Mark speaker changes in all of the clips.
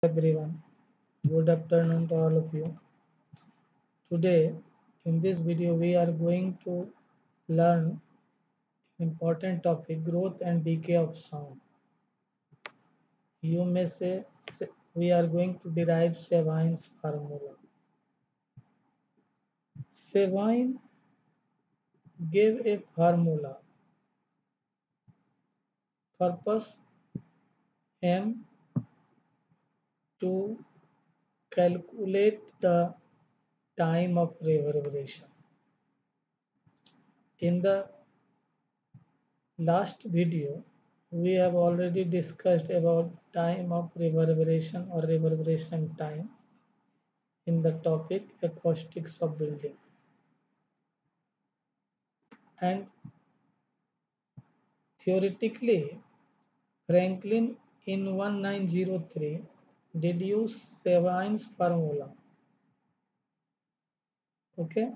Speaker 1: Everyone, good afternoon to all of you. Today, in this video, we are going to learn important topic growth and decay of sound. You may say we are going to derive Savine's formula. Savine gave a formula. Purpose M to calculate the time of reverberation. In the last video, we have already discussed about time of reverberation or reverberation time in the topic acoustics of building. And theoretically, Franklin in 1903 deduced Savine's formula, okay,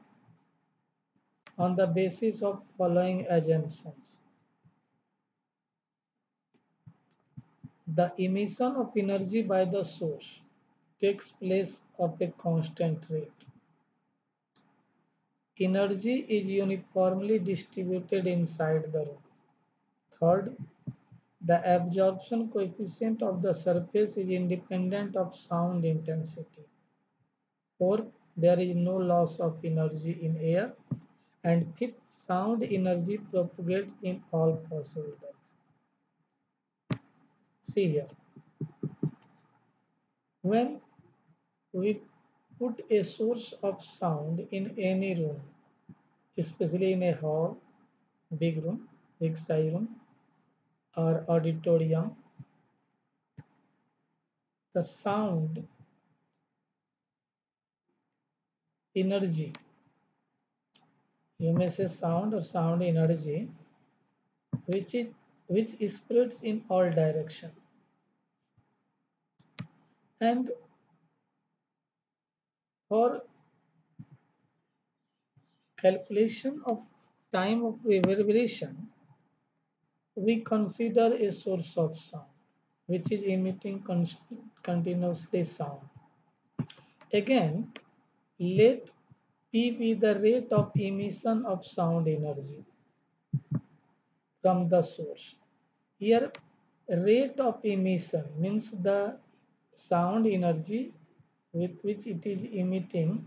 Speaker 1: on the basis of following assumptions. The emission of energy by the source takes place of a constant rate. Energy is uniformly distributed inside the room. Third, the absorption coefficient of the surface is independent of sound intensity. Fourth, there is no loss of energy in air. And fifth, sound energy propagates in all possible directions. See here, when we put a source of sound in any room, especially in a hall, big room, big size room, or auditorium, the sound energy, you may say sound or sound energy, which is which spreads in all direction, and for calculation of time of reverberation we consider a source of sound which is emitting continuously sound. Again, let P be the rate of emission of sound energy from the source. Here, rate of emission means the sound energy with which it is emitting,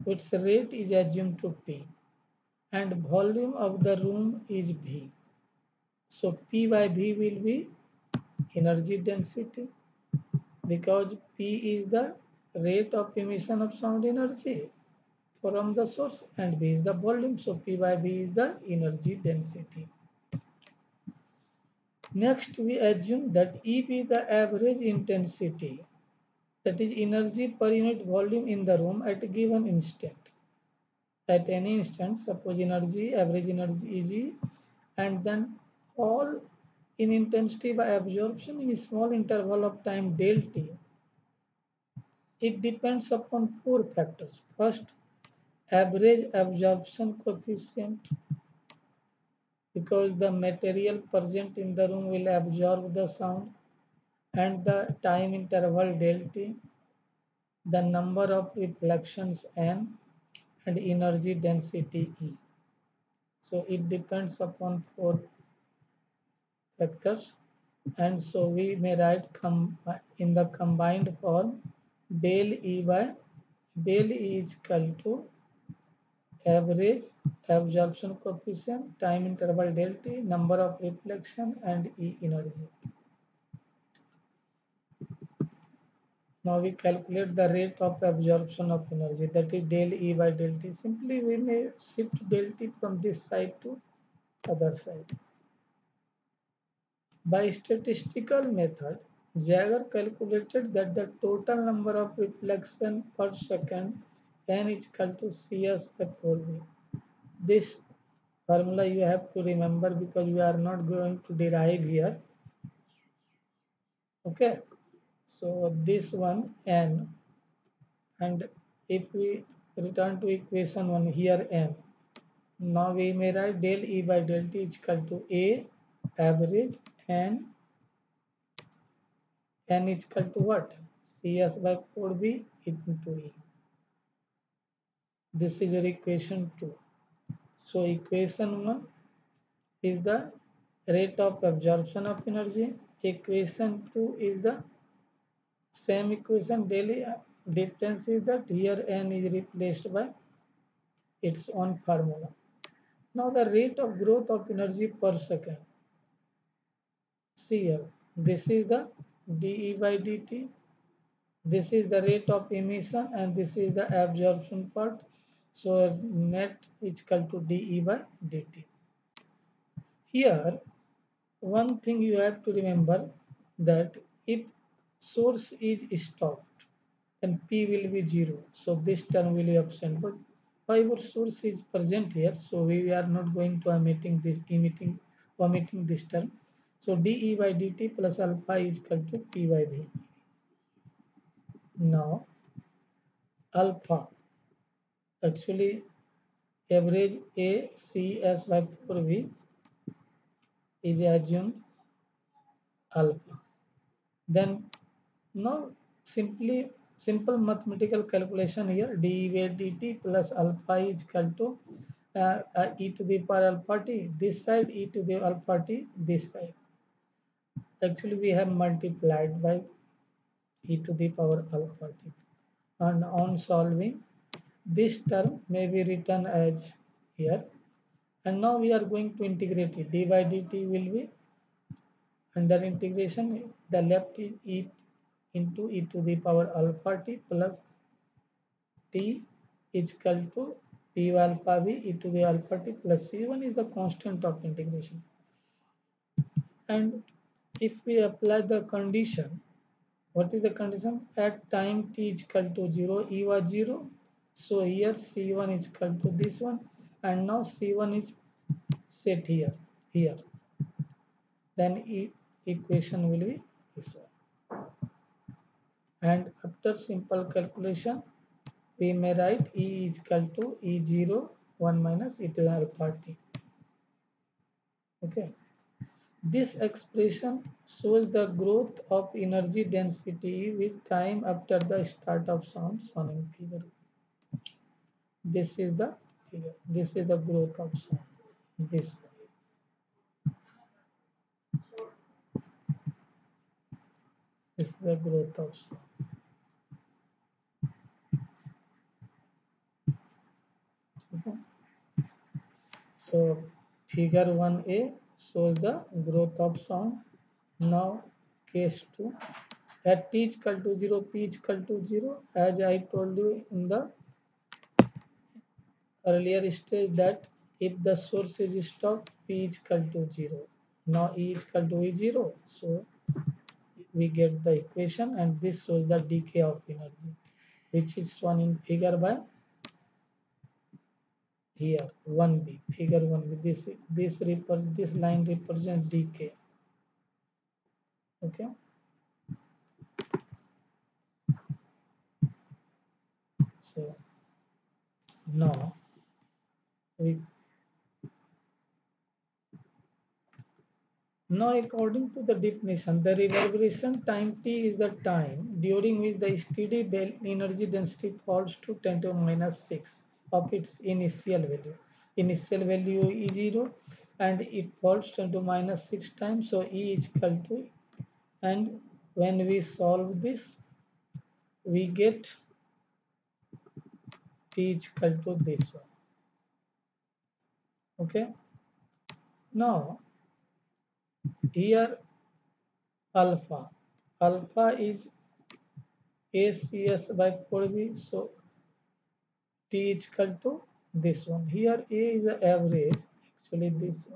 Speaker 1: its rate is assumed to P, and volume of the room is V. So P by V will be energy density, because P is the rate of emission of sound energy from the source and V is the volume. So P by V is the energy density. Next, we assume that E be the average intensity, that is energy per unit volume in the room at a given instant. At any instant, suppose average energy is E, and then fall in intensity by absorption in a small interval of time del T. It depends upon four factors. First, average absorption coefficient, because the material present in the room will absorb the sound, and the time interval del T, the number of reflections N, and energy density E. So it depends upon four factors, and so we may write in the combined form del E by del E is equal to average absorption coefficient, time interval del T, number of reflection, and E energy. Now we calculate the rate of absorption of energy, that is del E by del T. Simply we may shift del T from this side to other side. By statistical method, Jagger calculated that the total number of reflection per second n is equal to Cs by 4V. This formula you have to remember because we are not going to derive here. Okay, so this one n, and if we return to equation 1 here n, now we may write del E by del T is equal to A average, and n is equal to what? Cs by 4b is into E. This is your equation 2. So equation 1 is the rate of absorption of energy. Equation 2 is the same equation. Daily difference is that here n is replaced by its own formula. Now the rate of growth of energy per second. See here, this is the dE by dt. This is the rate of emission and this is the absorption part. So net is equal to dE by dt. Here, one thing you have to remember that if source is stopped, then P will be 0. So this term will be absent. But however, source is present here, so we are not going to omitting this term. So dE by dt plus alpha is equal to P by V. Now alpha actually average A C S by 4V is assumed alpha. Then now simple mathematical calculation here d by dt plus alpha is equal to e to the power alpha t. This side e to the alpha t, this side. Actually we have multiplied by e to the power alpha t. And on solving, this term may be written as here. And now we are going to integrate it. D by dt will be under integration. The left is e into e to the power alpha t plus t is equal to p alpha v e to the alpha t plus c1 is the constant of integration. And if we apply the condition, what is the condition? At time t is equal to 0, e was 0. So here c1 is equal to this one, and now c1 is set here. Then equation will be this one. And after simple calculation, we may write E is equal to E0 1 minus e to the alpha t. Okay. This expression shows the growth of energy density with time after the start of sound shown in figure. This is the figure. This is the growth of sound. This one. This is the growth of sound. Okay. So figure 1a shows the growth of sound. Now case 2. At t is equal to 0, p is equal to 0. As I told you in the earlier stage that if the source is stopped, p is equal to 0. Now e is equal to e0. So we get the equation, and this shows the decay of energy, which is shown in figure by here 1b. Figure 1b. This line represents decay. Okay. So now we Now, according to the definition, the reverberation time t is the time during which the steady energy density falls to 10 to minus 6 of its initial value. Initial value is 0 and it falls 10 to minus 6 times, so E is equal to, and when we solve this, we get T is equal to this one. Okay. Now, here alpha is ACS by 4B, so T is equal to this one. Here A is the average. Actually, this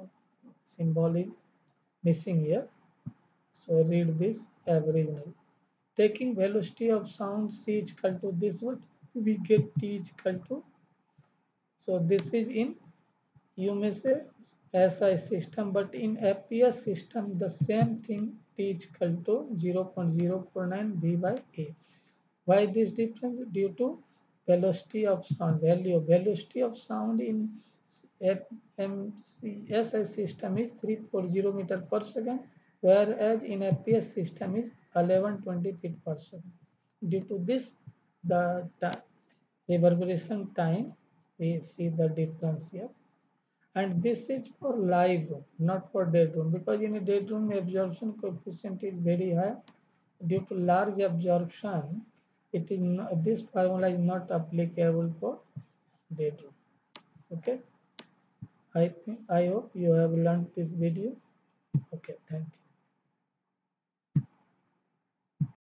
Speaker 1: symbol is missing here. So read this average null. Taking velocity of sound C is equal to this one, we get T is equal to. So this is in, you may say, SI system, but in FPS system the same thing, T is equal to 0.049 V by A. Why this difference? Due to velocity of sound value. Velocity of sound in FMCSI system is 340 meter per second, whereas in FPS system is 1120 feet per second. Due to this, the reverberation time, we see the difference here. And this is for live room, not for dead room, because in a dead room absorption coefficient is very high. Due to large absorption, it is not, this formula is not applicable for dead room. Okay, I hope you have learned this video. Okay, thank you.